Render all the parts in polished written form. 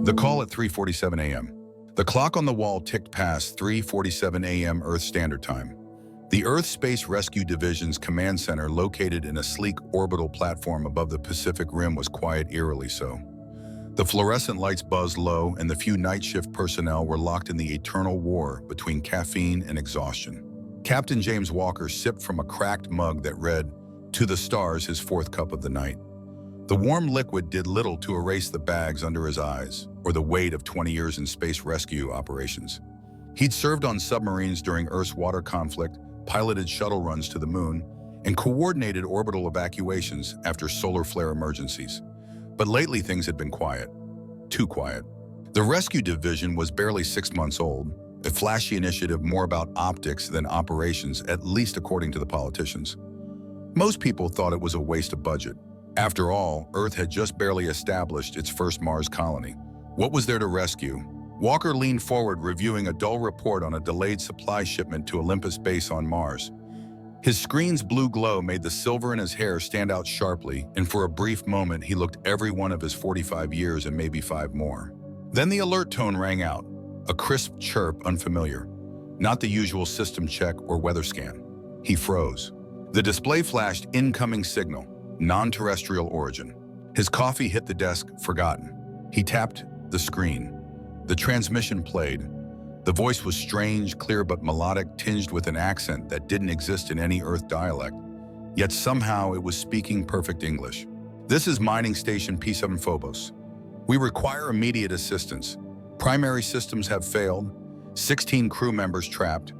The call at 3:47 a.m. The clock on the wall ticked past 3:47 a.m. Earth Standard Time. The Earth Space Rescue Division's command center, located in a sleek orbital platform above the Pacific Rim, was quiet, eerily so. The fluorescent lights buzzed low, and the few night shift personnel were locked in the eternal war between caffeine and exhaustion. Captain James Walker sipped from a cracked mug that read, "To the stars, his fourth cup of the night." The warm liquid did little to erase the bags under his eyes or the weight of 20 years in space rescue operations. He'd served on submarines during Earth's water conflict, piloted shuttle runs to the moon, and coordinated orbital evacuations after solar flare emergencies. But lately things had been quiet. Too quiet. The rescue division was barely 6 months old, a flashy initiative more about optics than operations, at least according to the politicians. Most people thought it was a waste of budget. After all, Earth had just barely established its first Mars colony. What was there to rescue? Walker leaned forward, reviewing a dull report on a delayed supply shipment to Olympus Base on Mars. His screen's blue glow made the silver in his hair stand out sharply, and for a brief moment he looked every one of his 45 years and maybe 5 more. Then the alert tone rang out, a crisp chirp, unfamiliar. Not the usual system check or weather scan. He froze. The display flashed incoming signal, non-terrestrial origin. His coffee hit the desk, forgotten. He tapped the screen. The transmission played. The voice was strange, clear but melodic, tinged with an accent that didn't exist in any Earth dialect. Yet somehow it was speaking perfect English. "This is Mining Station P7 Phobos. We require immediate assistance. Primary systems have failed. 16 crew members trapped.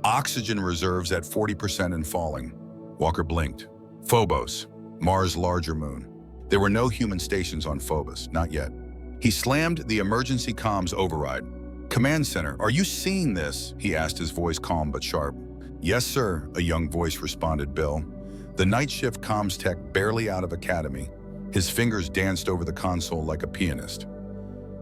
Oxygen reserves at 40% and falling." Walker blinked. Phobos, Mars' larger moon. There were no human stations on Phobos, not yet. He slammed the emergency comms override. "Command center, are you seeing this?" he asked, his voice calm but sharp. "Yes, sir," a young voice responded, Bill. The night shift comms tech barely out of academy. His fingers danced over the console like a pianist.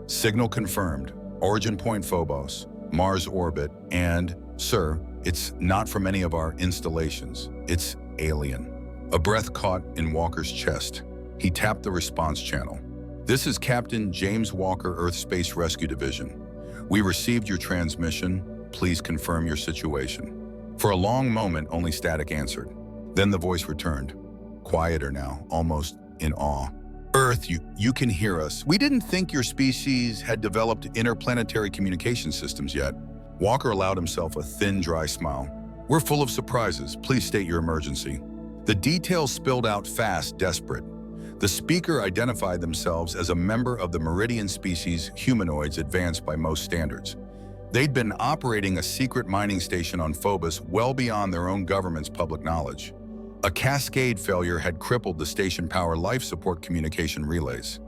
"Signal confirmed. Origin point Phobos, Mars orbit, and, sir, it's not from any of our installations. It's alien." A breath caught in Walker's chest. He tapped the response channel. "This is Captain James Walker, Earth Space Rescue Division. We received your transmission. Please confirm your situation." For a long moment, only static answered. Then the voice returned, quieter now, almost in awe. "Earth, you can hear us. We didn't think your species had developed interplanetary communication systems yet." Walker allowed himself a thin, dry smile. "We're full of surprises. Please state your emergency." The details spilled out fast, desperate. The speaker identified themselves as a member of the Meridian species, humanoids advanced by most standards. They'd been operating a secret mining station on Phobos well beyond their own government's public knowledge. A cascade failure had crippled the station power life support communication relays.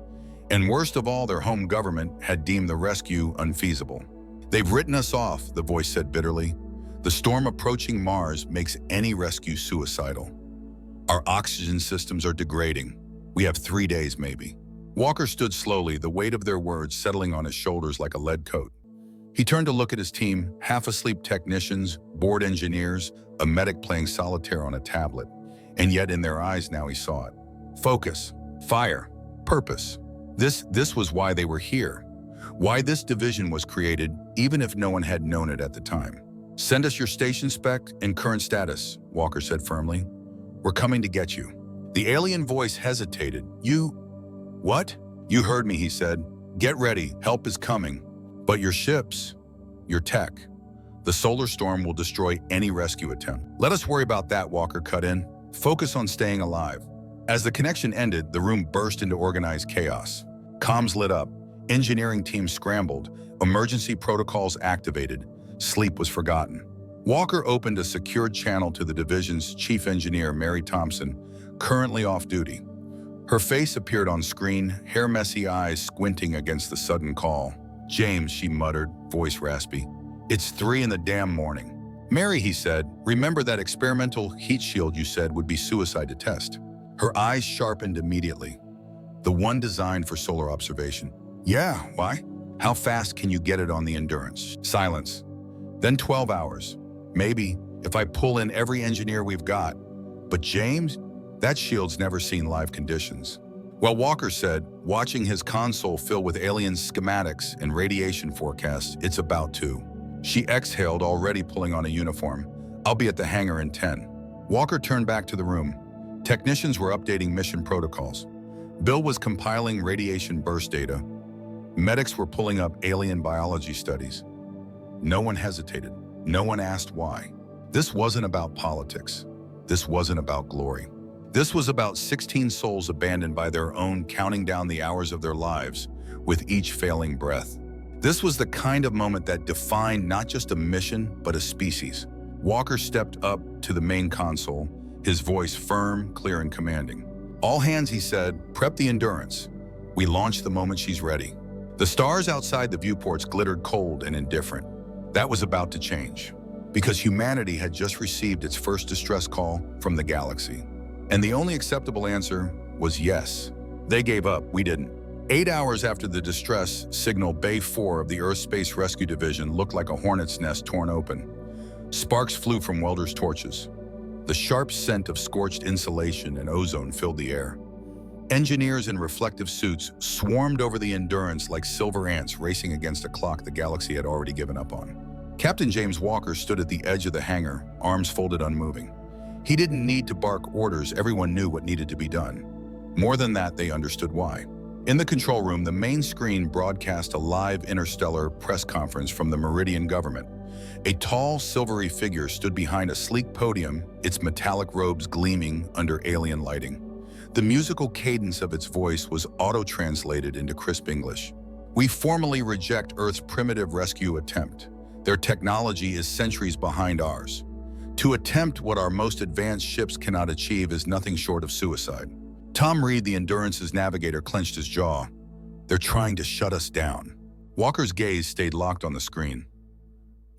And worst of all, their home government had deemed the rescue unfeasible. "They've written us off," the voice said bitterly. "The storm approaching Mars makes any rescue suicidal. Our oxygen systems are degrading. We have 3 days, maybe." Walker stood slowly, the weight of their words settling on his shoulders like a lead coat. He turned to look at his team, half-asleep technicians, bored engineers, a medic playing solitaire on a tablet. And yet in their eyes now he saw it. Focus, fire, purpose. This was why they were here. Why this division was created, even if no one had known it at the time. "Send us your station spec and current status," Walker said firmly. "We're coming to get you." The alien voice hesitated. "You... what?" "You heard me," he said. "Get ready, help is coming. But your ships, your tech, the solar storm will destroy any rescue attempt." "Let us worry about that," Walker cut in. "Focus on staying alive." As the connection ended, the room burst into organized chaos. Comms lit up, engineering teams scrambled, emergency protocols activated. Sleep was forgotten. Walker opened a secured channel to the division's chief engineer, Mary Thompson, currently off duty. Her face appeared on screen, hair-messy eyes squinting against the sudden call. "James," she muttered, voice raspy. "It's 3 in the damn morning." "Mary," he said, "remember that experimental heat shield you said would be suicide to test?" Her eyes sharpened immediately. "The one designed for solar observation." "Yeah, why?" "How fast can you get it on the Endurance?" Silence. "Then 12 hours. Maybe, if I pull in every engineer we've got. But James, that shield's never seen live conditions." Well, Walker said, watching his console fill with alien schematics and radiation forecasts, it's about to. She exhaled, already pulling on a uniform. I'll be at the hangar in 10. Walker turned back to the room. Technicians were updating mission protocols. Bill was compiling radiation burst data. Medics were pulling up alien biology studies. No one hesitated. No one asked why. This wasn't about politics. This wasn't about glory. This was about 16 souls abandoned by their own, counting down the hours of their lives with each failing breath. This was the kind of moment that defined not just a mission, but a species. Walker stepped up to the main console, his voice firm, clear, and commanding. All hands, he said, prep the Endurance. We launch the moment she's ready. The stars outside the viewports glittered cold and indifferent. That was about to change, because humanity had just received its first distress call from the galaxy. And the only acceptable answer was yes. They gave up, we didn't. 8 hours after the distress signal, Bay 4 of the Earth Space Rescue Division looked like a hornet's nest torn open. Sparks flew from welders' torches. The sharp scent of scorched insulation and ozone filled the air. Engineers in reflective suits swarmed over the Endurance like silver ants racing against a clock the galaxy had already given up on. Captain James Walker stood at the edge of the hangar, arms folded, unmoving. He didn't need to bark orders, everyone knew what needed to be done. More than that, they understood why. In the control room, the main screen broadcast a live Interstellar press conference from the Meridian government. A tall, silvery figure stood behind a sleek podium, its metallic robes gleaming under alien lighting. The musical cadence of its voice was auto-translated into crisp English. We formally reject Earth's primitive rescue attempt. Their technology is centuries behind ours. To attempt what our most advanced ships cannot achieve is nothing short of suicide. Tom Reed, the Endurance's navigator, clenched his jaw. They're trying to shut us down. Walker's gaze stayed locked on the screen.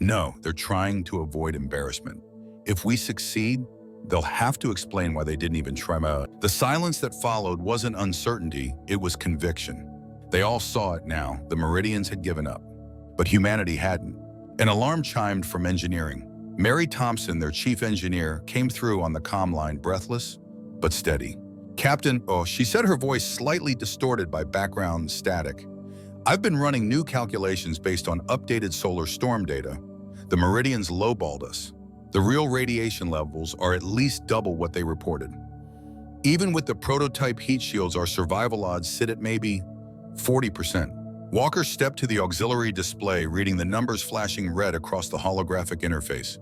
No, they're trying to avoid embarrassment. If we succeed, they'll have to explain why they didn't even try. The silence that followed wasn't uncertainty, it was conviction. They all saw it now. The Meridians had given up, but humanity hadn't. An alarm chimed from engineering. Mary Thompson, their chief engineer, came through on the comm line, breathless but steady. Captain, she said, her voice slightly distorted by background static. I've been running new calculations based on updated solar storm data. The Meridians lowballed us. The real radiation levels are at least double what they reported. Even with the prototype heat shields, our survival odds sit at maybe 40%. Walker stepped to the auxiliary display, reading the numbers flashing red across the holographic interface.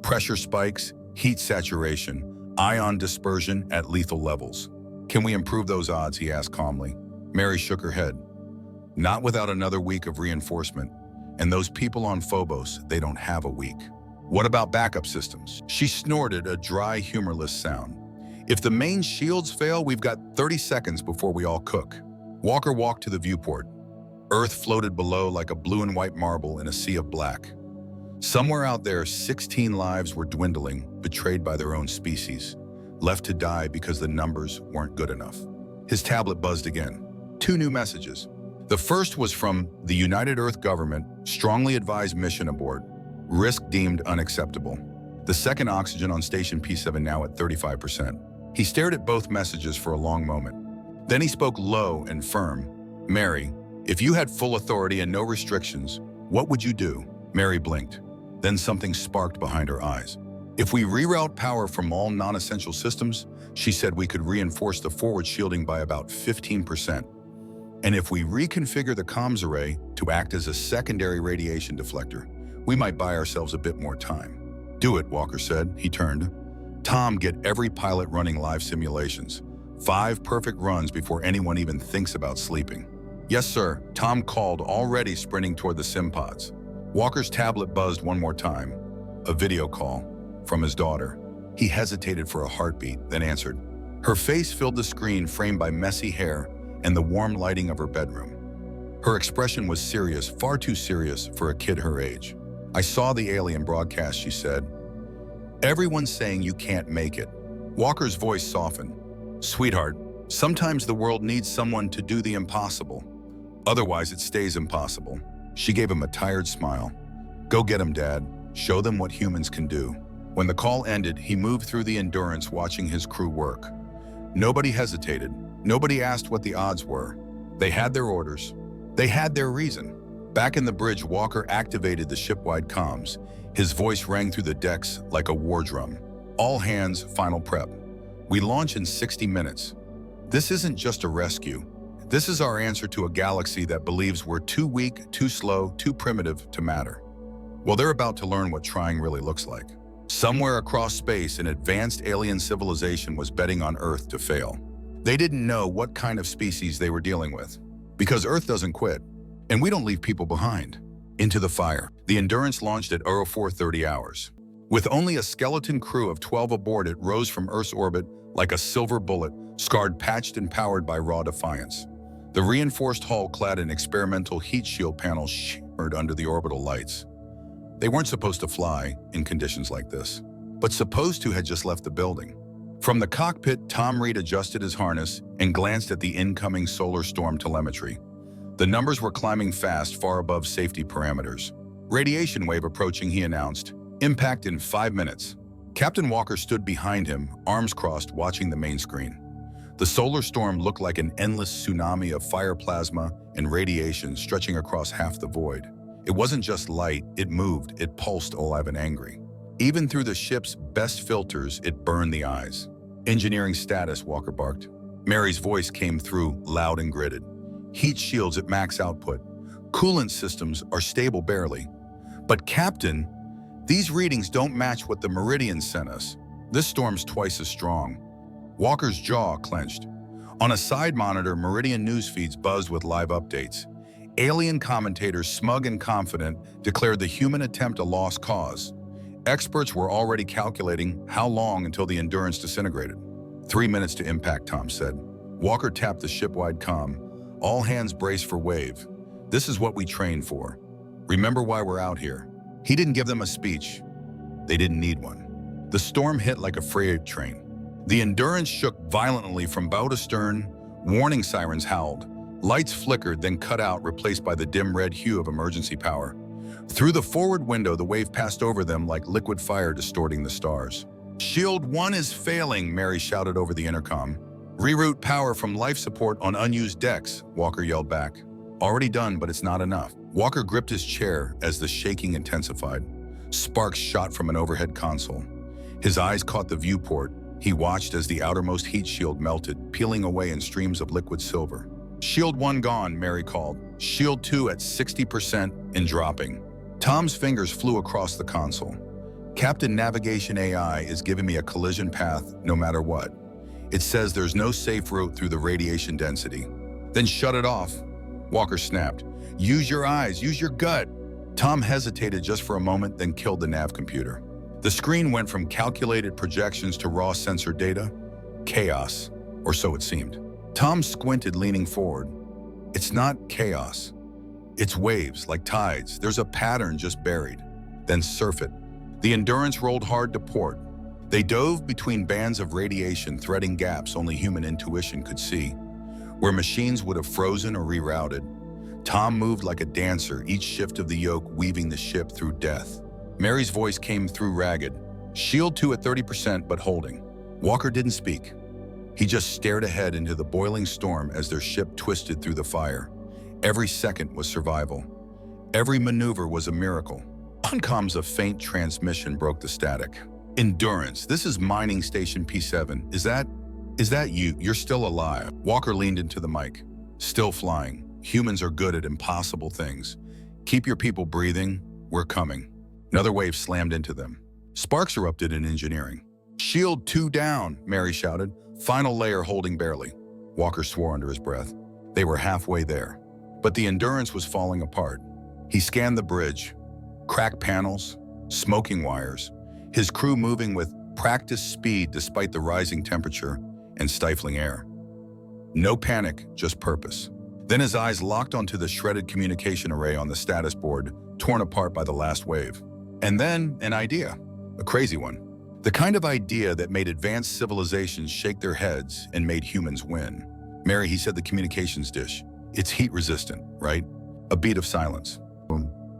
Pressure spikes, heat saturation, ion dispersion at lethal levels. Can we improve those odds, he asked calmly. Mary shook her head. Not without another week of reinforcement. And those people on Phobos, they don't have a week. What about backup systems? She snorted, a dry, humorless sound. If the main shields fail, we've got 30 seconds before we all cook. Walker walked to the viewport. Earth floated below like a blue and white marble in a sea of black. Somewhere out there, 16 lives were dwindling, betrayed by their own species, left to die because the numbers weren't good enough. His tablet buzzed again. 2 new messages. The first was from the United Earth government, strongly advised mission aboard. Risk deemed unacceptable. The second, oxygen on station P7 now at 35%. He stared at both messages for a long moment. Then he spoke low and firm. Mary, if you had full authority and no restrictions, what would you do? Mary blinked. Then something sparked behind her eyes. If we reroute power from all non-essential systems, she said, we could reinforce the forward shielding by about 15%. And if we reconfigure the comms array to act as a secondary radiation deflector, we might buy ourselves a bit more time. Do it, Walker said. He turned. Tom, get every pilot running live simulations. 5 perfect runs before anyone even thinks about sleeping. Yes, sir, Tom called, already sprinting toward the sim pods. Walker's tablet buzzed one more time. A video call from his daughter. He hesitated for a heartbeat, then answered. Her face filled the screen, framed by messy hair and the warm lighting of her bedroom. Her expression was serious, far too serious for a kid her age. I saw the alien broadcast, she said. Everyone's saying you can't make it. Walker's voice softened. Sweetheart, sometimes the world needs someone to do the impossible. Otherwise, it stays impossible. She gave him a tired smile. Go get him, Dad. Show them what humans can do. When the call ended, he moved through the Endurance, watching his crew work. Nobody hesitated. Nobody asked what the odds were. They had their orders. They had their reason. Back in the bridge, Walker activated the ship-wide comms. His voice rang through the decks like a war drum. All hands, final prep. We launch in 60 minutes. This isn't just a rescue. This is our answer to a galaxy that believes we're too weak, too slow, too primitive to matter. Well, they're about to learn what trying really looks like. Somewhere across space, an advanced alien civilization was betting on Earth to fail. They didn't know what kind of species they were dealing with. Because Earth doesn't quit, and we don't leave people behind. Into the fire, the Endurance launched at 0430 hours. With only a skeleton crew of 12 aboard, it rose from Earth's orbit like a silver bullet, scarred, patched, and powered by raw defiance. The reinforced hull, clad in experimental heat shield panels, shimmered under the orbital lights. They weren't supposed to fly in conditions like this, but supposed to had just left the building. From the cockpit, Tom Reed adjusted his harness and glanced at the incoming solar storm telemetry. The numbers were climbing fast, far above safety parameters. Radiation wave approaching, he announced. Impact in 5 minutes. Captain Walker stood behind him, arms crossed, watching the main screen. The solar storm looked like an endless tsunami of fire plasma and radiation stretching across half the void. It wasn't just light, it moved, it pulsed, alive and angry. Even through the ship's best filters, it burned the eyes. Engineering status, Walker barked. Mary's voice came through, loud and gritted. Heat shields at max output. Coolant systems are stable barely. But Captain, these readings don't match what the Meridian sent us. This storm's twice as strong. Walker's jaw clenched. On a side monitor, Meridian news feeds buzzed with live updates. Alien commentators, smug and confident, declared the human attempt a lost cause. Experts were already calculating how long until the Endurance disintegrated. 3 minutes to impact, Tom said. Walker tapped the ship-wide comm. All hands brace for wave. This is what we trained for. Remember why we're out here. He didn't give them a speech. They didn't need one. The storm hit like a freight train. The Endurance shook violently from bow to stern. Warning sirens howled. Lights flickered, then cut out, replaced by the dim red hue of emergency power. Through the forward window, the wave passed over them like liquid fire distorting the stars. Shield 1 is failing, Mary shouted over the intercom. Reroute power from life support on unused decks, Walker yelled back. Already done, but it's not enough. Walker gripped his chair as the shaking intensified. Sparks shot from an overhead console. His eyes caught the viewport. He watched as the outermost heat shield melted, peeling away in streams of liquid silver. Shield 1 gone, Mary called. Shield 2 at 60% and dropping. Tom's fingers flew across the console. Captain Navigation AI is giving me a collision path no matter what. It says there's no safe route through the radiation density. Then shut it off, Walker snapped. Use your eyes, use your gut. Tom hesitated just for a moment, then killed the nav computer. The screen went from calculated projections to raw sensor data. Chaos, or so it seemed. Tom squinted, leaning forward. It's not chaos. It's waves, like tides. There's a pattern just buried. Then surf it. The Endurance rolled hard to port. They dove between bands of radiation, threading gaps only human intuition could see. Where machines would have frozen or rerouted, Tom moved like a dancer, each shift of the yoke weaving the ship through death. Mary's voice came through ragged. Shield 2 at 30%, but holding. Walker didn't speak. He just stared ahead into the boiling storm as their ship twisted through the fire. Every second was survival. Every maneuver was a miracle. On comms, a faint transmission broke the static. Endurance, this is mining station P7. Is that you? You're still alive. Walker leaned into the mic. Still flying. Humans are good at impossible things. Keep your people breathing. We're coming. Another wave slammed into them. Sparks erupted in engineering. Shield 2 down, Mary shouted. Final layer holding barely. Walker swore under his breath. They were halfway there. But the Endurance was falling apart. He scanned the bridge. Cracked panels, smoking wires. His crew moving with practiced speed despite the rising temperature and stifling air. No panic, just purpose. Then his eyes locked onto the shredded communication array on the status board, torn apart by the last wave. And then an idea, a crazy one. The kind of idea that made advanced civilizations shake their heads and made humans win. Mary, he said, the communications dish. It's heat resistant, right? A beat of silence.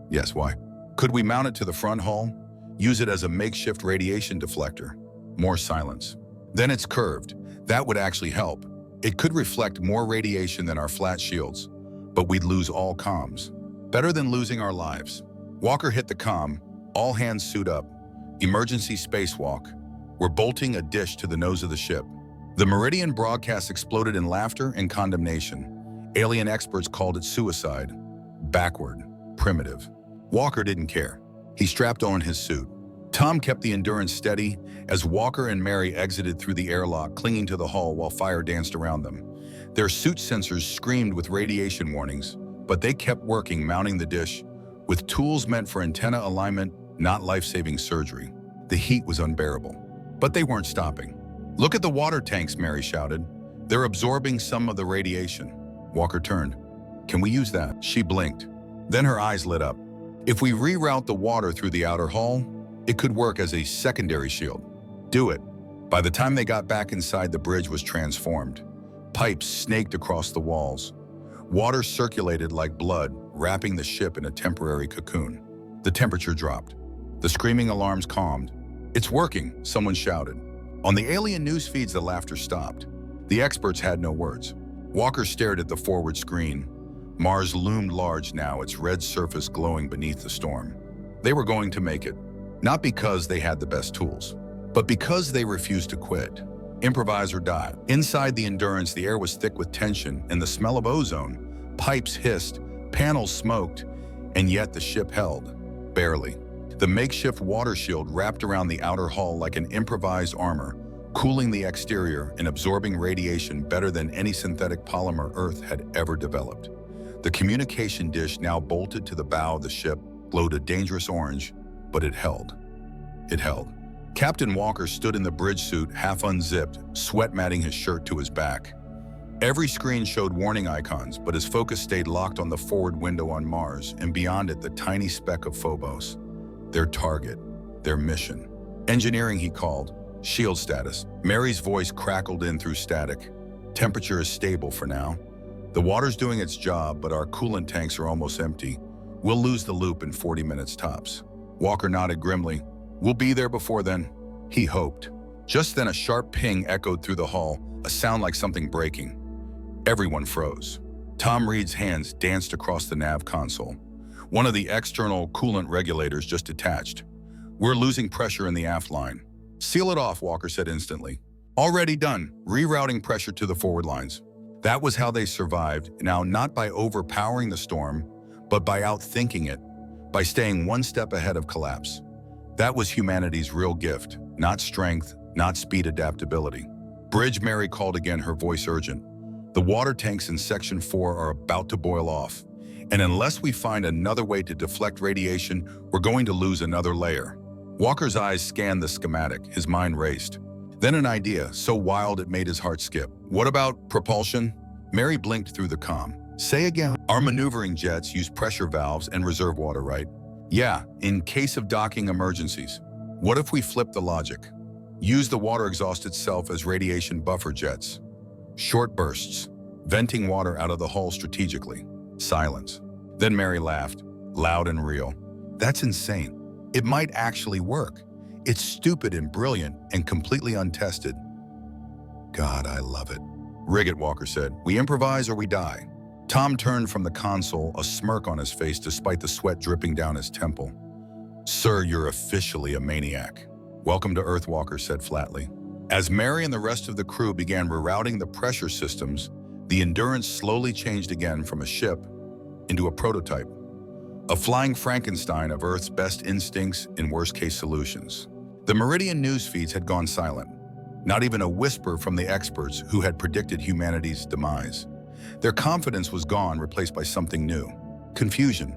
Yes, why? Could we mount it to the front hull? Use it as a makeshift radiation deflector? More silence. Then it's curved. That would actually help. It could reflect more radiation than our flat shields, but we'd lose all comms. Better than losing our lives. Walker hit the comm, all hands suit up. Emergency spacewalk. We're bolting a dish to the nose of the ship. The Meridian broadcast exploded in laughter and condemnation. Alien experts called it suicide. Backward. Primitive. Walker didn't care. He strapped on his suit. Tom kept the Endurance steady as Walker and Mary exited through the airlock, clinging to the hull while fire danced around them. Their suit sensors screamed with radiation warnings, but they kept working, mounting the dish with tools meant for antenna alignment, not life-saving surgery. The heat was unbearable, but they weren't stopping. "Look at the water tanks," Mary shouted. "They're absorbing some of the radiation." Walker turned. "Can we use that?" She blinked. Then her eyes lit up. "If we reroute the water through the outer hull, it could work as a secondary shield." "Do it." By the time they got back inside, the bridge was transformed. Pipes snaked across the walls. Water circulated like blood, wrapping the ship in a temporary cocoon. The temperature dropped. The screaming alarms calmed. "It's working," someone shouted. On the alien news feeds, the laughter stopped. The experts had no words. Walker stared at the forward screen. Mars loomed large now, its red surface glowing beneath the storm. They were going to make it. Not because they had the best tools, but because they refused to quit. Improvise or die. Inside the Endurance, the air was thick with tension and the smell of ozone. Pipes hissed, panels smoked, and yet the ship held. Barely. The makeshift water shield wrapped around the outer hull like an improvised armor, cooling the exterior and absorbing radiation better than any synthetic polymer Earth had ever developed. The communication dish, now bolted to the bow of the ship, glowed a dangerous orange, but it held. It held. Captain Walker stood in the bridge suit, half unzipped, sweat matting his shirt to his back. Every screen showed warning icons, but his focus stayed locked on the forward window on Mars, and beyond it, the tiny speck of Phobos. Their target, their mission. "Engineering," he called. "Shield status." Mary's voice crackled in through static. "Temperature is stable for now. The water's doing its job, but our coolant tanks are almost empty. We'll lose the loop in 40 minutes tops." Walker nodded grimly. "We'll be there before then," he hoped. Just then a sharp ping echoed through the hull, a sound like something breaking. Everyone froze. Tom Reed's hands danced across the nav console. One of the external coolant regulators just detached. "We're losing pressure in the aft line." "Seal it off," Walker said instantly. "Already done. Rerouting pressure to the forward lines." That was how they survived, now not by overpowering the storm, but by outthinking it, by staying one step ahead of collapse. That was humanity's real gift, not strength, not speed, adaptability. "Bridge," Mary called again, her voice urgent. "The water tanks in Section 4 are about to boil off, and unless we find another way to deflect radiation, we're going to lose another layer." Walker's eyes scanned the schematic, his mind raced. Then an idea, so wild it made his heart skip. "What about propulsion?" Mary blinked through the comm. "Say again." "Our maneuvering jets use pressure valves and reserve water, right?" "Yeah, in case of docking emergencies." "What if we flip the logic? Use the water exhaust itself as radiation buffer jets. Short bursts, venting water out of the hull strategically." Silence. Then Mary laughed, loud and real. "That's insane. It might actually work. It's stupid and brilliant and completely untested." "God, I love it." "Rig it," Walker said. "We improvise or we die." Tom turned from the console, a smirk on his face despite the sweat dripping down his temple. "Sir, you're officially a maniac." "Welcome to Earth," Walker said flatly. As Mary and the rest of the crew began rerouting the pressure systems, the Endurance slowly changed again from a ship into a prototype. A flying Frankenstein of Earth's best instincts and worst-case solutions. The Meridian news feeds had gone silent. Not even a whisper from the experts who had predicted humanity's demise. Their confidence was gone, replaced by something new. Confusion,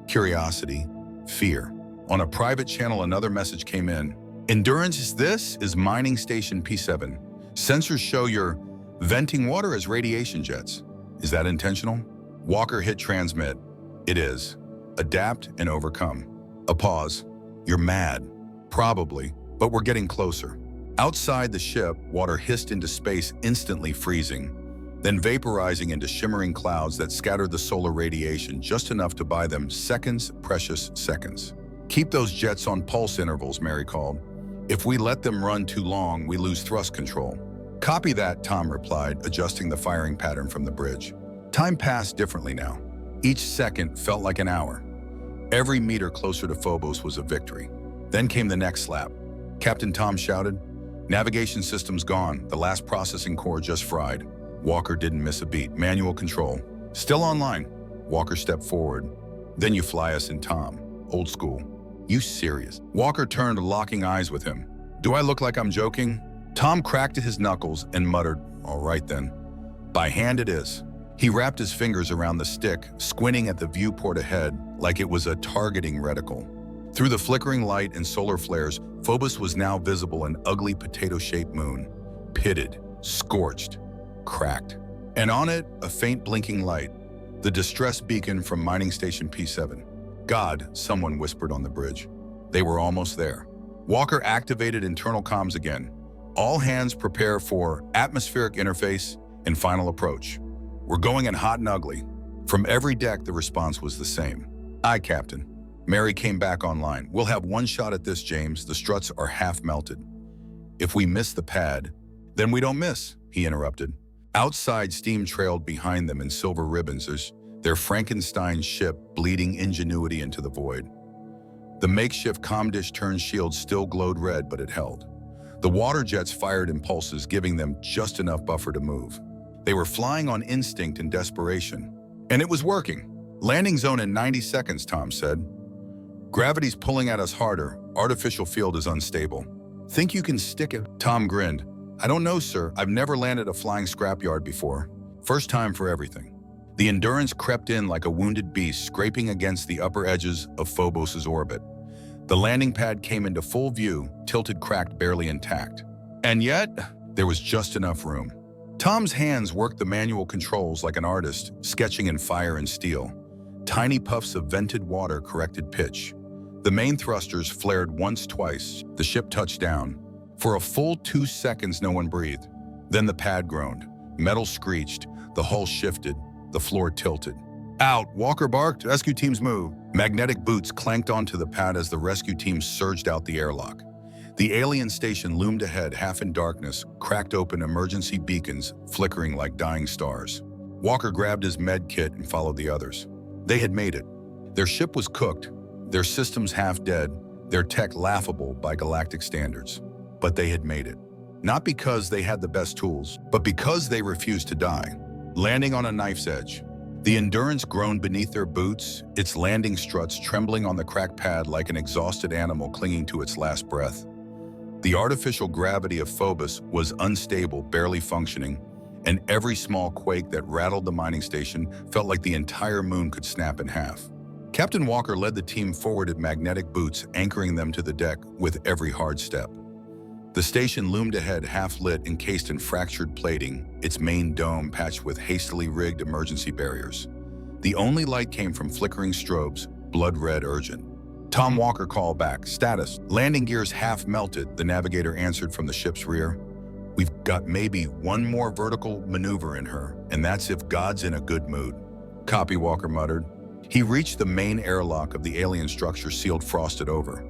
curiosity, fear. On a private channel, another message came in. "Endurance, this is Mining Station P7. Sensors show you're venting water as radiation jets. Is that intentional?" Walker hit transmit. "It is. Adapt and overcome." A pause. "You're mad." "Probably, but we're getting closer." Outside the ship, water hissed into space, instantly freezing, then vaporizing into shimmering clouds that scattered the solar radiation just enough to buy them seconds, precious seconds. "Keep those jets on pulse intervals," Mary called. "If we let them run too long, we lose thrust control." Copy that, Tom replied, adjusting the firing pattern from the bridge. Time passed differently now. Each second felt like an hour. Every meter closer to Phobos was a victory. Then came the next slap. Captain Tom shouted, "Navigation system's gone. The last processing core just fried." Walker didn't miss a beat. Manual control. "Still online." Walker stepped forward. "Then you fly us in, Tom. Old school." "You serious?" Walker turned, locking eyes with him. "Do I look like I'm joking?" Tom cracked his knuckles and muttered, "All right then. By hand it is." He wrapped his fingers around the stick, squinting at the viewport ahead like it was a targeting reticle. Through the flickering light and solar flares, Phobos was now visible, an ugly potato-shaped moon. Pitted, scorched, cracked. And on it, a faint blinking light. The distress beacon from mining station P7. "God," someone whispered on the bridge. They were almost there. Walker activated internal comms again. "All hands prepare for atmospheric interface and final approach. We're going in hot and ugly." From every deck, the response was the same. "Aye, Captain." Mary came back online. "We'll have one shot at this, James. The struts are half melted." "If we miss the pad, then we don't miss," he interrupted. Outside, steam trailed behind them in silver ribbons as their Frankenstein ship bleeding ingenuity into the void. The makeshift comm dish turned shield still glowed red, but it held. The water jets fired impulses, giving them just enough buffer to move. They were flying on instinct and desperation. And it was working. "Landing zone in 90 seconds, Tom said. "Gravity's pulling at us harder. Artificial field is unstable." "Think you can stick it?" Tom grinned. "I don't know, sir. I've never landed a flying scrapyard before. First time for everything." The Endurance crept in like a wounded beast, scraping against the upper edges of Phobos' orbit. The landing pad came into full view, tilted, cracked, barely intact. And yet, there was just enough room. Tom's hands worked the manual controls like an artist, sketching in fire and steel. Tiny puffs of vented water corrected pitch. The main thrusters flared once, twice. The ship touched down. For a full 2 seconds, no one breathed. Then the pad groaned. Metal screeched. The hull shifted. The floor tilted. "Out!" Walker barked. "Rescue teams move." Magnetic boots clanked onto the pad as the rescue team surged out the airlock. The alien station loomed ahead, half in darkness, cracked open emergency beacons, flickering like dying stars. Walker grabbed his med kit and followed the others. They had made it. Their ship was cooked, their systems half dead, their tech laughable by galactic standards. But they had made it. Not because they had the best tools, but because they refused to die. Landing on a knife's edge. The Endurance groaned beneath their boots, its landing struts trembling on the cracked pad like an exhausted animal clinging to its last breath. The artificial gravity of Phobos was unstable, barely functioning, and every small quake that rattled the mining station felt like the entire moon could snap in half. Captain Walker led the team forward at magnetic boots, anchoring them to the deck with every hard step. The station loomed ahead, half-lit, encased in fractured plating, its main dome patched with hastily rigged emergency barriers. The only light came from flickering strobes, blood-red urgent. Tom Walker called back. "Status. Landing gears half melted," the navigator answered from the ship's rear. "We've got maybe one more vertical maneuver in her, and that's if God's in a good mood." "Copy," Walker muttered. He reached the main airlock of the alien structure, sealed, frosted over.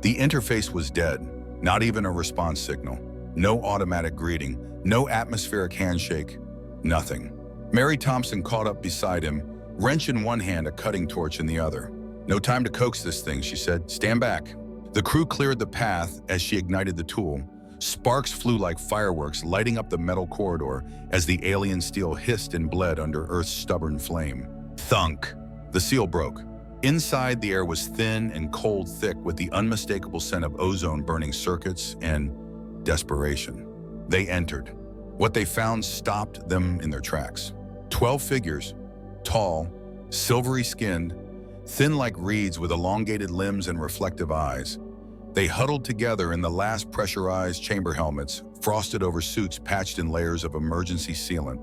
The interface was dead. Not even a response signal. No automatic greeting. No atmospheric handshake. Nothing. Mary Thompson caught up beside him, wrench in one hand, a cutting torch in the other. "No time to coax this thing," she said. "Stand back." The crew cleared the path as she ignited the tool. Sparks flew like fireworks, lighting up the metal corridor as the alien steel hissed and bled under Earth's stubborn flame. Thunk! The seal broke. Inside, the air was thin and cold, thick, with the unmistakable scent of ozone burning circuits and desperation. They entered. What they found stopped them in their tracks. 12 figures, tall, silvery-skinned, thin like reeds with elongated limbs and reflective eyes. They huddled together in the last pressurized chamber helmets, frosted over suits patched in layers of emergency sealant.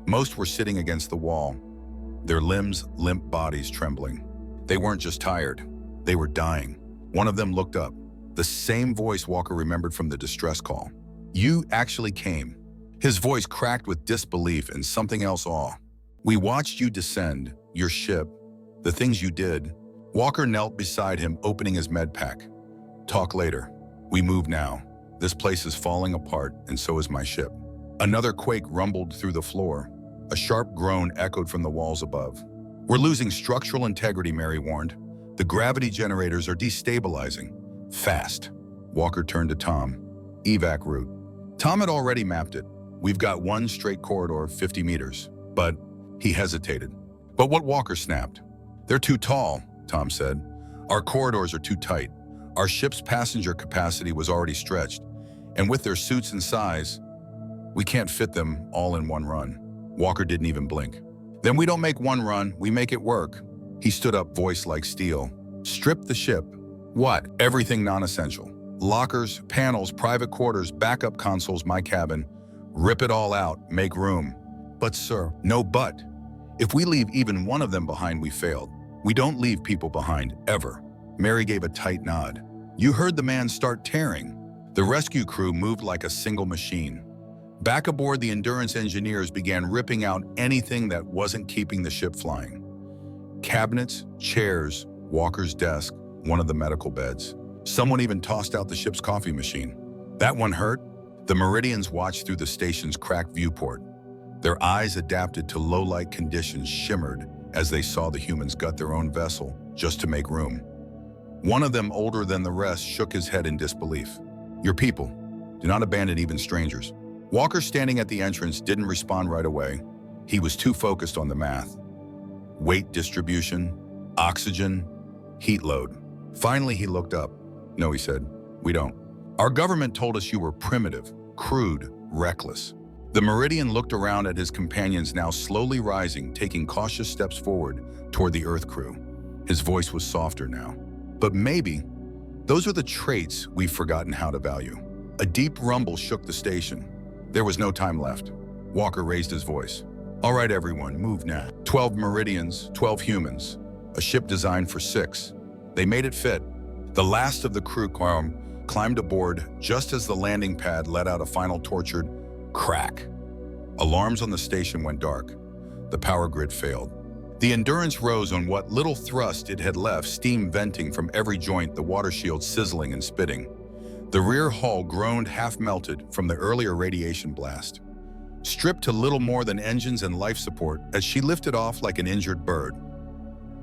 Most were sitting against the wall, their limbs, limp bodies trembling. They weren't just tired, they were dying. One of them looked up, the same voice Walker remembered from the distress call. "You actually came." His voice cracked with disbelief and something else, awe. "We watched you descend, your ship, the things you did." Walker knelt beside him, opening his med pack. "Talk later. We move now. This place is falling apart, and so is my ship." Another quake rumbled through the floor. A sharp groan echoed from the walls above. "We're losing structural integrity," Mary warned. "The gravity generators are destabilizing. Fast." Walker turned to Tom. "Evac route." Tom had already mapped it. "We've got one straight corridor, 50 meters. But," he hesitated. "But what?" Walker snapped. "They're too tall," Tom said. "Our corridors are too tight. Our ship's passenger capacity was already stretched. And with their suits and size, we can't fit them all in one run." Walker didn't even blink. "Then we don't make one run, we make it work." He stood up, voice like steel. "Strip the ship." "What?" "Everything non-essential. Lockers, panels, private quarters, backup consoles, my cabin. Rip it all out, make room." "But sir." "No but. If we leave even one of them behind, we failed. We don't leave people behind, ever." Mary gave a tight nod. "You heard the man start tearing." The rescue crew moved like a single machine. Back aboard, the Endurance engineers began ripping out anything that wasn't keeping the ship flying. Cabinets, chairs, Walker's desk, one of the medical beds. Someone even tossed out the ship's coffee machine. That one hurt. The Meridians watched through the station's cracked viewport. Their eyes, adapted to low-light conditions, shimmered as they saw the humans gut their own vessel just to make room. One of them, older than the rest, shook his head in disbelief. "Your people. Do not abandon even strangers." Walker, standing at the entrance, didn't respond right away. He was too focused on the math. Weight distribution, oxygen, heat load. Finally, he looked up. "No," he said, "we don't. Our government told us you were primitive, crude, reckless." The Meridian looked around at his companions, now slowly rising, taking cautious steps forward toward the Earth crew. His voice was softer now. "But maybe those are the traits we've forgotten how to value." A deep rumble shook the station. There was no time left. Walker raised his voice. "All right, everyone, move now. 12 Meridians, 12 humans. A ship designed for 6. They made it fit." The last of the crew climbed aboard just as the landing pad let out a final tortured crack. Alarms on the station went dark. The power grid failed. The Endurance rose on what little thrust it had left, steam venting from every joint, the water shield sizzling and spitting. The rear hull groaned, half-melted from the earlier radiation blast. Stripped to little more than engines and life support as she lifted off like an injured bird.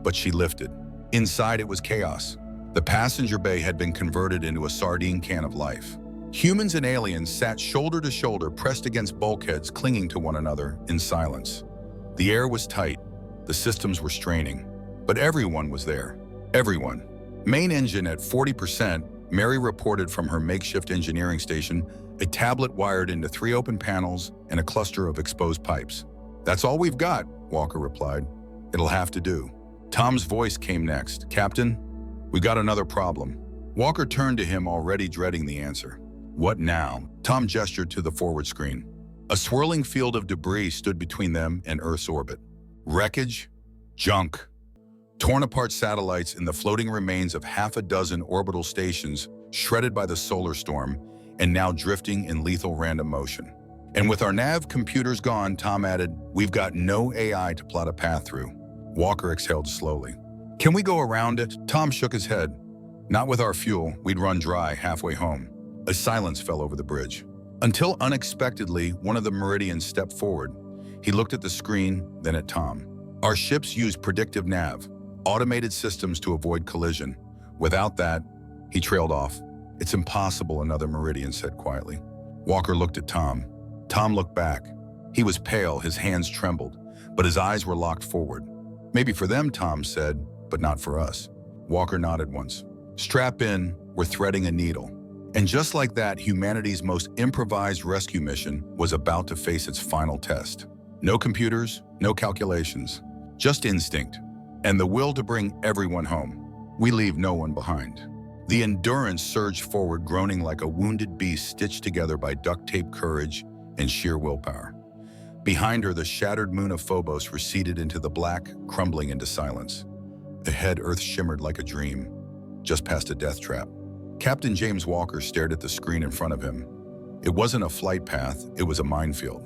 But she lifted. Inside, it was chaos. The passenger bay had been converted into a sardine can of life. Humans and aliens sat shoulder to shoulder, pressed against bulkheads, clinging to one another in silence. The air was tight. The systems were straining. But everyone was there. Everyone. Main engine at 40%, Mary reported from her makeshift engineering station, a tablet wired into 3 open panels and a cluster of exposed pipes. "That's all we've got," Walker replied. "It'll have to do." Tom's voice came next. "Captain, we got another problem." Walker turned to him, already dreading the answer. "What now?" Tom gestured to the forward screen. A swirling field of debris stood between them and Earth's orbit. Wreckage, junk, torn apart satellites and the floating remains of half a dozen orbital stations shredded by the solar storm and now drifting in lethal random motion. "And with our nav computers gone," Tom added, "we've got no AI to plot a path through." Walker exhaled slowly. "Can we go around it?" Tom shook his head. "Not with our fuel. We'd run dry halfway home." A silence fell over the bridge. Until unexpectedly, one of the Meridians stepped forward. He looked at the screen, then at Tom. "Our ships use predictive nav, automated systems to avoid collision. Without that," he trailed off. "It's impossible," another Meridian said quietly. Walker looked at Tom. Tom looked back. He was pale, his hands trembled, but his eyes were locked forward. "Maybe for them," Tom said, "but not for us." Walker nodded once. "Strap in, we're threading a needle." And just like that, humanity's most improvised rescue mission was about to face its final test. No computers, no calculations, just instinct, and the will to bring everyone home. We leave no one behind. The Endurance surged forward, groaning like a wounded beast stitched together by duct-tape courage and sheer willpower. Behind her, the shattered moon of Phobos receded into the black, crumbling into silence. Ahead, Earth shimmered like a dream, just past a death trap. Captain James Walker stared at the screen in front of him. It wasn't a flight path, it was a minefield.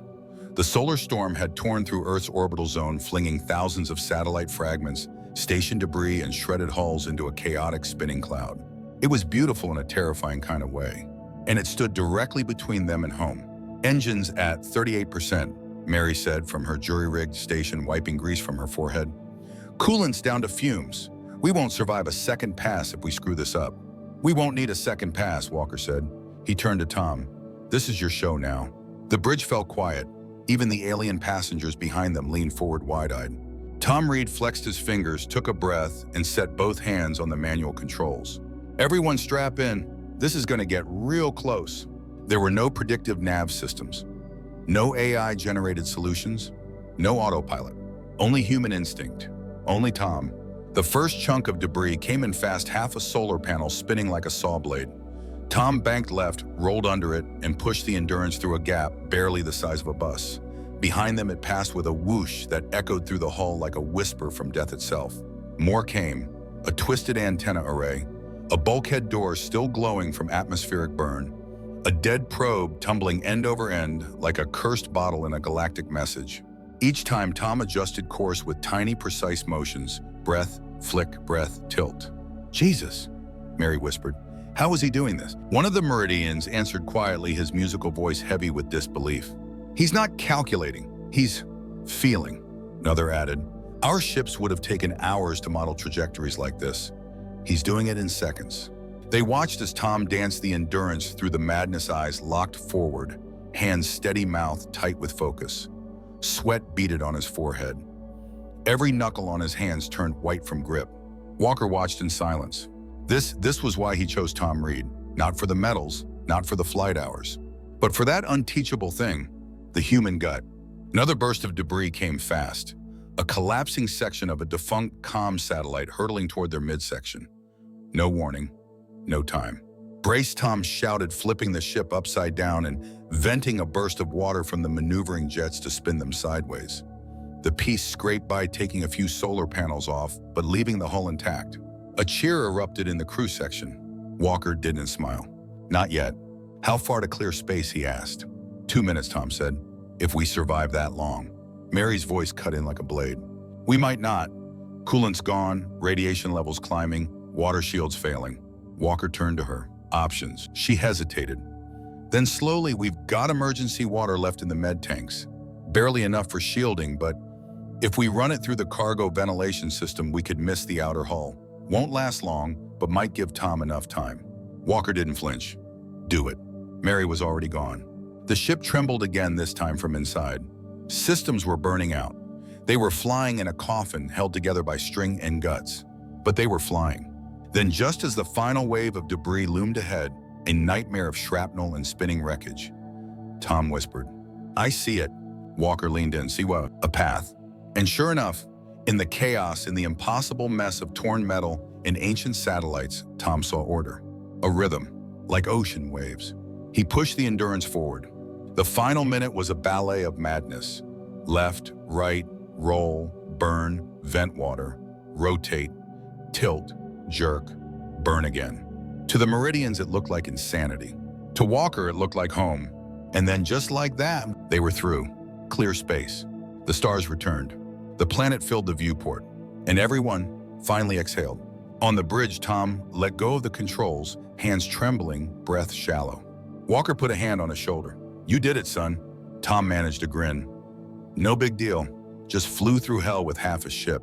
The solar storm had torn through Earth's orbital zone, flinging thousands of satellite fragments, station debris, and shredded hulls into a chaotic spinning cloud. It was beautiful in a terrifying kind of way, and it stood directly between them and home. Engines at 38%, Mary said from her jury-rigged station, wiping grease from her forehead. Coolant's down to fumes. We won't survive a second pass if we screw this up. We won't need a second pass, Walker said. He turned to Tom. This is your show now. The bridge fell quiet. Even the alien passengers behind them leaned forward wide-eyed. Tom Reed flexed his fingers, took a breath, and set both hands on the manual controls. Everyone strap in. This is going to get real close. There were no predictive nav systems. No AI-generated solutions. No autopilot. Only human instinct. Only Tom. The first chunk of debris came in fast, half a solar panel spinning like a saw blade. Tom banked left, rolled under it, and pushed the Endurance through a gap barely the size of a bus. Behind them, it passed with a whoosh that echoed through the hull like a whisper from death itself. More came. A twisted antenna array. A bulkhead door still glowing from atmospheric burn. A dead probe tumbling end over end like a cursed bottle in a galactic message. Each time, Tom adjusted course with tiny, precise motions. Breath, flick, breath, tilt. Jesus, Mary whispered. How was he doing this? One of the Meridians answered quietly, his musical voice heavy with disbelief. He's not calculating, he's feeling. Another added, our ships would have taken hours to model trajectories like this. He's doing it in seconds. They watched as Tom danced the Endurance through the madness, eyes locked forward, hands steady, mouth tight with focus. Sweat beaded on his forehead. Every knuckle on his hands turned white from grip. Walker watched in silence. This was why he chose Tom Reed. Not for the medals, not for the flight hours, but for that unteachable thing, the human gut. Another burst of debris came fast. A collapsing section of a defunct comm satellite hurtling toward their midsection. No warning, no time. Brace, Tom shouted, flipping the ship upside down and venting a burst of water from the maneuvering jets to spin them sideways. The piece scraped by, taking a few solar panels off, but leaving the hull intact. A cheer erupted in the crew section. Walker didn't smile. Not yet. How far to clear space, he asked. 2 minutes, Tom said. If we survive that long. Mary's voice cut in like a blade. We might not. Coolant's gone, radiation levels climbing, water shields failing. Walker turned to her. Options. She hesitated. Then slowly, we've got emergency water left in the med tanks. Barely enough for shielding, but if we run it through the cargo ventilation system, we could miss the outer hull. Won't last long, but might give Tom enough time. Walker didn't flinch. Do it. Mary was already gone. The ship trembled again, this time from inside. Systems were burning out. They were flying in a coffin held together by string and guts. But they were flying. Then, just as the final wave of debris loomed ahead, a nightmare of shrapnel and spinning wreckage, Tom whispered, I see it. Walker leaned in. See what? A path. And sure enough, in the chaos, in the impossible mess of torn metal and ancient satellites, Tom saw order. A rhythm, like ocean waves. He pushed the Endurance forward. The final minute was a ballet of madness. Left, right, roll, burn, vent water, rotate, tilt, jerk, burn again. To the Meridians, it looked like insanity. To Walker, it looked like home. And then just like that, they were through. Clear space. The stars returned. The planet filled the viewport. And everyone finally exhaled. On the bridge, Tom let go of the controls, hands trembling, breath shallow. Walker put a hand on his shoulder. You did it, son. Tom managed a grin. No big deal. Just flew through hell with half a ship.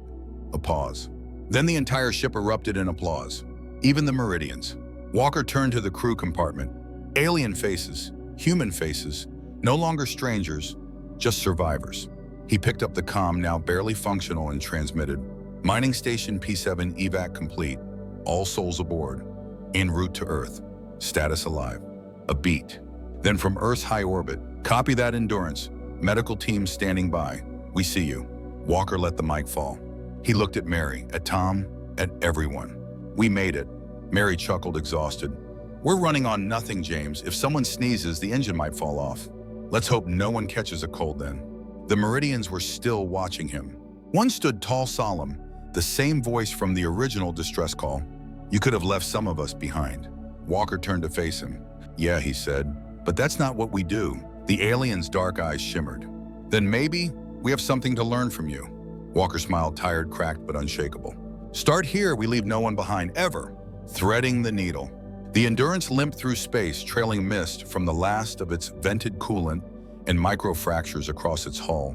A pause. Then the entire ship erupted in applause. Even the Meridians. Walker turned to the crew compartment. Alien faces, human faces, no longer strangers, just survivors. He picked up the comm, now barely functional, and transmitted. Mining station P7 evac complete. All souls aboard. En route to Earth. Status alive. A beat. Then from Earth's high orbit, copy that Endurance. Medical team standing by. We see you. Walker let the mic fall. He looked at Mary, at Tom, at everyone. We made it. Mary chuckled, exhausted. We're running on nothing, James. If someone sneezes, the engine might fall off. Let's hope no one catches a cold then. The Meridians were still watching him. One stood tall, solemn, the same voice from the original distress call. You could have left some of us behind. Walker turned to face him. Yeah, he said, but that's not what we do. The alien's dark eyes shimmered. Then maybe we have something to learn from you. Walker smiled, tired, cracked, but unshakable. Start here, we leave no one behind, ever. Threading the needle. The Endurance limped through space, trailing mist from the last of its vented coolant and microfractures across its hull.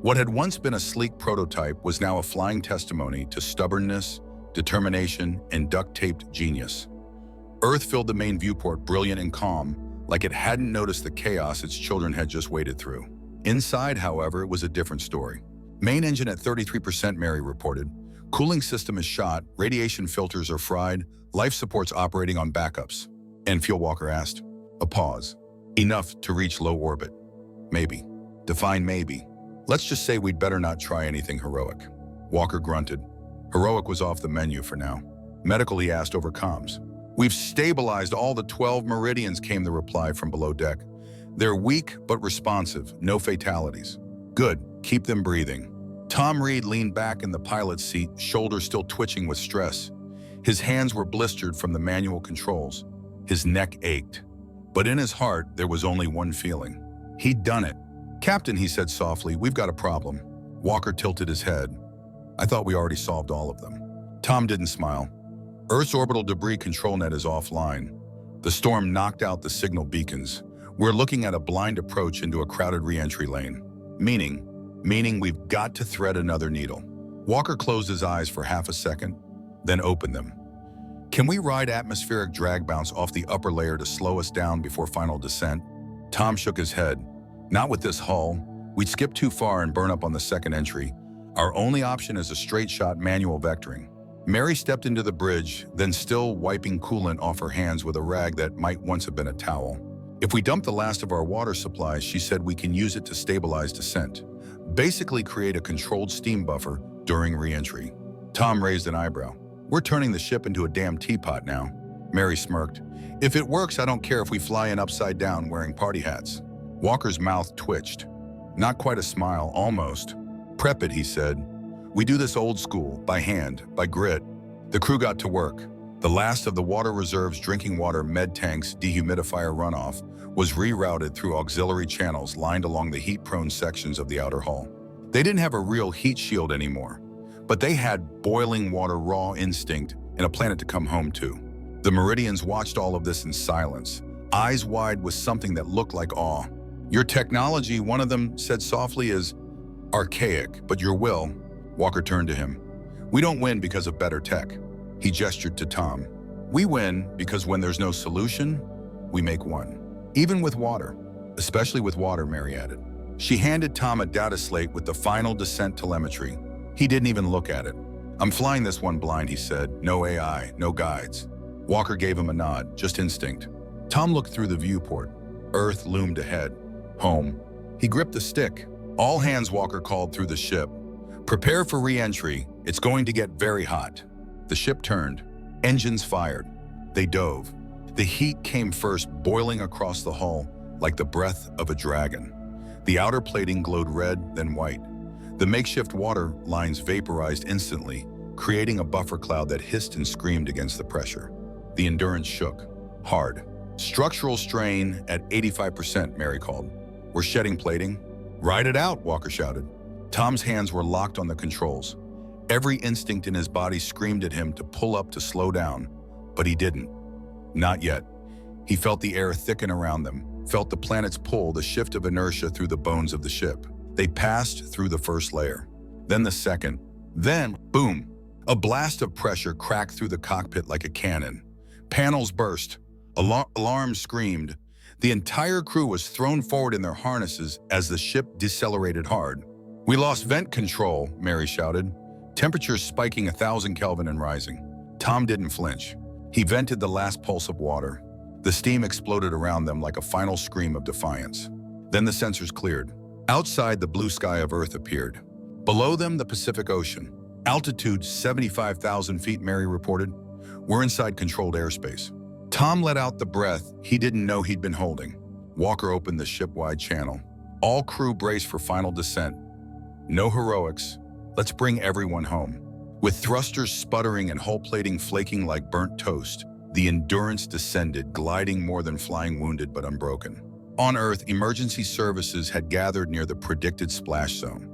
What had once been a sleek prototype was now a flying testimony to stubbornness, determination, and duct-taped genius. Earth filled the main viewport brilliant and calm, like it hadn't noticed the chaos its children had just waded through. Inside, however, it was a different story. Main engine at 33%, Mary reported. Cooling system is shot, radiation filters are fried, life support's operating on backups. And Fuel Walker asked. A pause. Enough to reach low orbit. Maybe. Define maybe. Let's just say we'd better not try anything heroic. Walker grunted. Heroic was off the menu for now. Medical, he asked over comms. We've stabilized all the 12 meridians, came the reply from below deck. They're weak but responsive, no fatalities. Good, keep them breathing. Tom Reed leaned back in the pilot's seat, shoulders still twitching with stress. His hands were blistered from the manual controls. His neck ached. But in his heart, there was only one feeling. He'd done it. Captain, he said softly, we've got a problem. Walker tilted his head. I thought we already solved all of them. Tom didn't smile. Earth's orbital debris control net is offline. The storm knocked out the signal beacons. We're looking at a blind approach into a crowded re-entry lane. Meaning we've got to thread another needle. Walker closed his eyes for half a second, then opened them. Can we ride atmospheric drag bounce off the upper layer to slow us down before final descent? Tom shook his head. Not with this hull. We'd skip too far and burn up on the second entry. Our only option is a straight-shot manual vectoring. Mary stepped into the bridge, then still wiping coolant off her hands with a rag that might once have been a towel. If we dump the last of our water supplies, she said we can use it to stabilize descent. Basically create a controlled steam buffer during re-entry. Tom raised an eyebrow. We're turning the ship into a damn teapot now. Mary smirked. If it works, I don't care if we fly in upside down wearing party hats. Walker's mouth twitched. Not quite a smile, almost. Prep it, he said. We do this old school, by hand, by grit. The crew got to work. The last of the water reserve's drinking water med tanks dehumidifier runoff was rerouted through auxiliary channels lined along the heat-prone sections of the outer hull. They didn't have a real heat shield anymore, but they had boiling water raw instinct and a planet to come home to. The Meridians watched all of this in silence, eyes wide with something that looked like awe. Your technology, one of them said softly, is archaic, but your will. Walker turned to him. We don't win because of better tech. He gestured to Tom. We win because when there's no solution, we make one. Even with water. Especially with water, Mary added. She handed Tom a data slate with the final descent telemetry. He didn't even look at it. I'm flying this one blind, he said. No AI, no guides. Walker gave him a nod, just instinct. Tom looked through the viewport. Earth loomed ahead. Home. He gripped the stick. All hands, Walker called through the ship. Prepare for re-entry. It's going to get very hot. The ship turned. Engines fired. They dove. The heat came first, boiling across the hull like the breath of a dragon. The outer plating glowed red, then white. The makeshift water lines vaporized instantly, creating a buffer cloud that hissed and screamed against the pressure. The Endurance shook. Hard. Structural strain at 85%, Mary called. We're shedding plating. Ride it out, Walker shouted. Tom's hands were locked on the controls. Every instinct in his body screamed at him to pull up to slow down, but he didn't. Not yet. He felt the air thicken around them, felt the planet's pull, the shift of inertia through the bones of the ship. They passed through the first layer, then the second, then, boom! A blast of pressure cracked through the cockpit like a cannon. Panels burst. Alarms screamed. The entire crew was thrown forward in their harnesses as the ship decelerated hard. We lost vent control, Mary shouted. Temperatures spiking 1,000 Kelvin and rising. Tom didn't flinch. He vented the last pulse of water. The steam exploded around them like a final scream of defiance. Then the sensors cleared. Outside, the blue sky of Earth appeared. Below them, the Pacific Ocean. Altitude 75,000 feet, Mary reported. We're inside controlled airspace. Tom let out the breath he didn't know he'd been holding. Walker opened the ship-wide channel. All crew braced for final descent. No heroics. Let's bring everyone home. With thrusters sputtering and hull plating flaking like burnt toast, the Endurance descended, gliding more than flying wounded but unbroken. On Earth, emergency services had gathered near the predicted splash zone.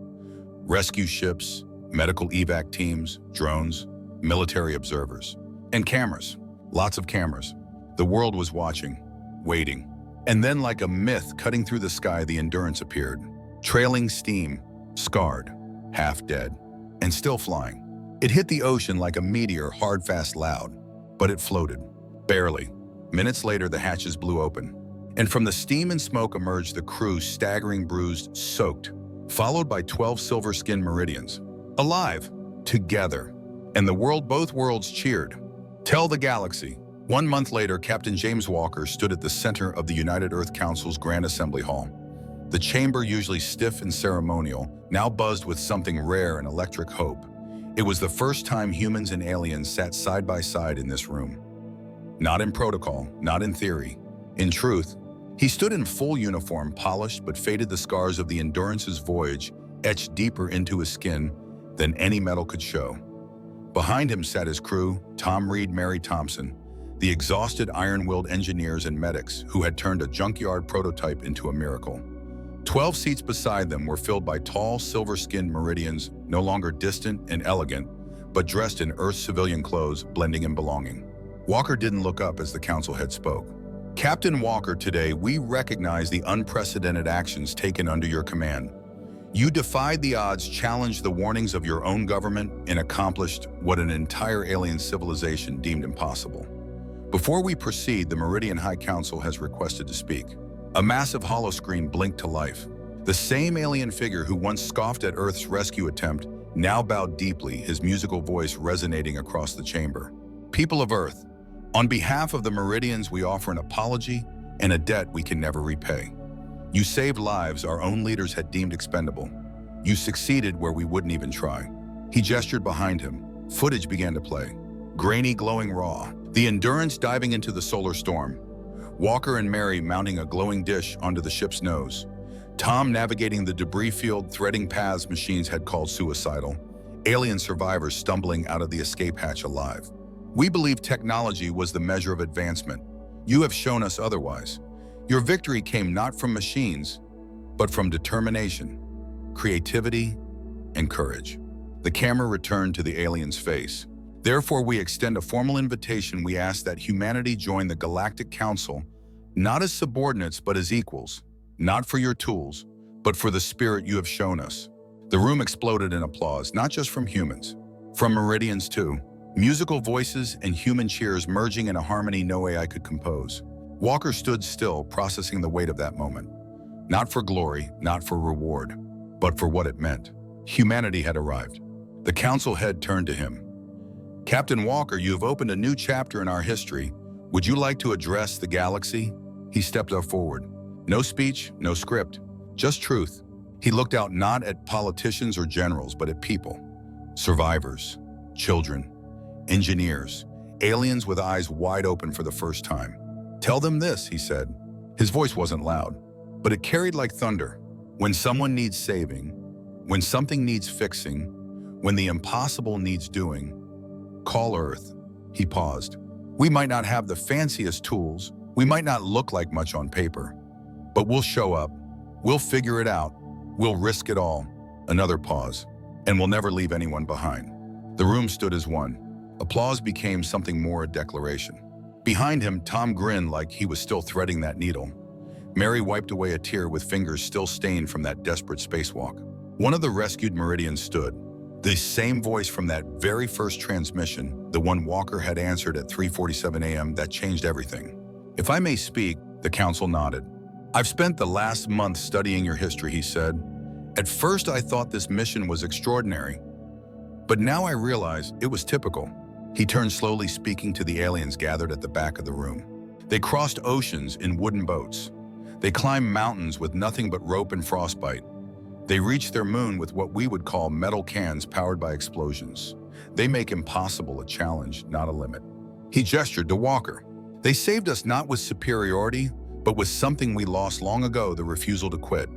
Rescue ships, medical evac teams, drones, military observers, and cameras. Lots of cameras. The world was watching, waiting. And then, like a myth cutting through the sky, the Endurance appeared, trailing steam, scarred, half dead, and still flying. It hit the ocean like a meteor, hard, fast, loud, but it floated, barely. Minutes later, the hatches blew open, and from the steam and smoke emerged the crew, staggering, bruised, soaked, followed by 12 silver-skinned Meridians, alive, together. And both worlds cheered. Tell the galaxy. 1 month later, Captain James Walker stood at the center of the United Earth Council's Grand Assembly Hall. The chamber, usually stiff and ceremonial, now buzzed with something rare and electric hope. It was the first time humans and aliens sat side by side in this room. Not in protocol, not in theory. In truth, he stood in full uniform, polished but faded, the scars of the Endurance's voyage etched deeper into his skin than any metal could show. Behind him sat his crew, Tom Reed, Mary Thompson, the exhausted iron-willed engineers and medics who had turned a junkyard prototype into a miracle. 12 seats beside them were filled by tall, silver-skinned Meridians, no longer distant and elegant, but dressed in Earth's civilian clothes, blending in belonging. Walker didn't look up as the council head spoke. Captain Walker, today we recognize the unprecedented actions taken under your command. You defied the odds, challenged the warnings of your own government, and accomplished what an entire alien civilization deemed impossible. Before we proceed, the Meridian High Council has requested to speak. A massive holoscreen blinked to life. The same alien figure who once scoffed at Earth's rescue attempt now bowed deeply, his musical voice resonating across the chamber. People of Earth, on behalf of the Meridians, we offer an apology and a debt we can never repay. You saved lives our own leaders had deemed expendable. You succeeded where we wouldn't even try. He gestured behind him. Footage began to play. Grainy, glowing raw. The Endurance diving into the solar storm. Walker and Mary mounting a glowing dish onto the ship's nose. Tom navigating the debris field, threading paths machines had called suicidal. Alien survivors stumbling out of the escape hatch alive. We believe technology was the measure of advancement. You have shown us otherwise. Your victory came not from machines, but from determination, creativity, and courage. The camera returned to the alien's face. Therefore, we extend a formal invitation. We ask that humanity join the Galactic Council, not as subordinates, but as equals, not for your tools, but for the spirit you have shown us. The room exploded in applause, not just from humans, from Meridians too. Musical voices and human cheers merging in a harmony no AI could compose. Walker stood still, processing the weight of that moment. Not for glory, not for reward, but for what it meant. Humanity had arrived. The council head turned to him. Captain Walker, you have opened a new chapter in our history. Would you like to address the galaxy? He stepped up forward. No speech, no script, just truth. He looked out not at politicians or generals, but at people. Survivors, children, engineers, aliens with eyes wide open for the first time. Tell them this, he said. His voice wasn't loud, but it carried like thunder. When someone needs saving, when something needs fixing, when the impossible needs doing, call Earth. He paused. We might not have the fanciest tools, we might not look like much on paper, but we'll show up, we'll figure it out, we'll risk it all. Another pause, and we'll never leave anyone behind. The room stood as one. Applause became something more, a declaration. Behind him, Tom grinned like he was still threading that needle. Mary wiped away a tear with fingers still stained from that desperate spacewalk. One of the rescued Meridians stood. The same voice from that very first transmission, the one Walker had answered at 3:47 a.m. that changed everything. If I may speak, the council nodded. I've spent the last month studying your history, he said. At first I thought this mission was extraordinary, but now I realize it was typical. He turned slowly, speaking to the aliens gathered at the back of the room. They crossed oceans in wooden boats. They climbed mountains with nothing but rope and frostbite. They reached their moon with what we would call metal cans powered by explosions. They make impossible a challenge, not a limit. He gestured to Walker. They saved us not with superiority, but with something we lost long ago, the refusal to quit.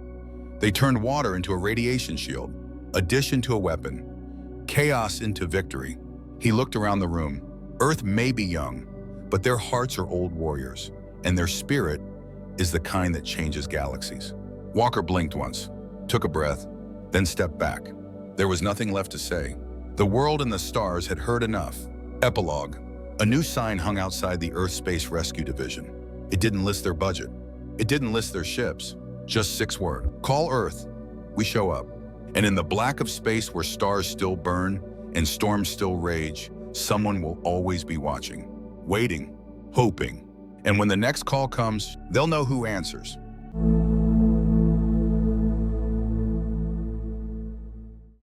They turned water into a radiation shield, a dish into a weapon, chaos into victory. He looked around the room. Earth may be young, but their hearts are old warriors, and their spirit is the kind that changes galaxies. Walker blinked once, took a breath, then stepped back. There was nothing left to say. The world and the stars had heard enough. Epilogue. A new sign hung outside the Earth Space Rescue Division. It didn't list their budget. It didn't list their ships. Just 6 words. Call Earth. We show up. And in the black of space where stars still burn and storms still rage, someone will always be watching, waiting, hoping. And when the next call comes, they'll know who answers.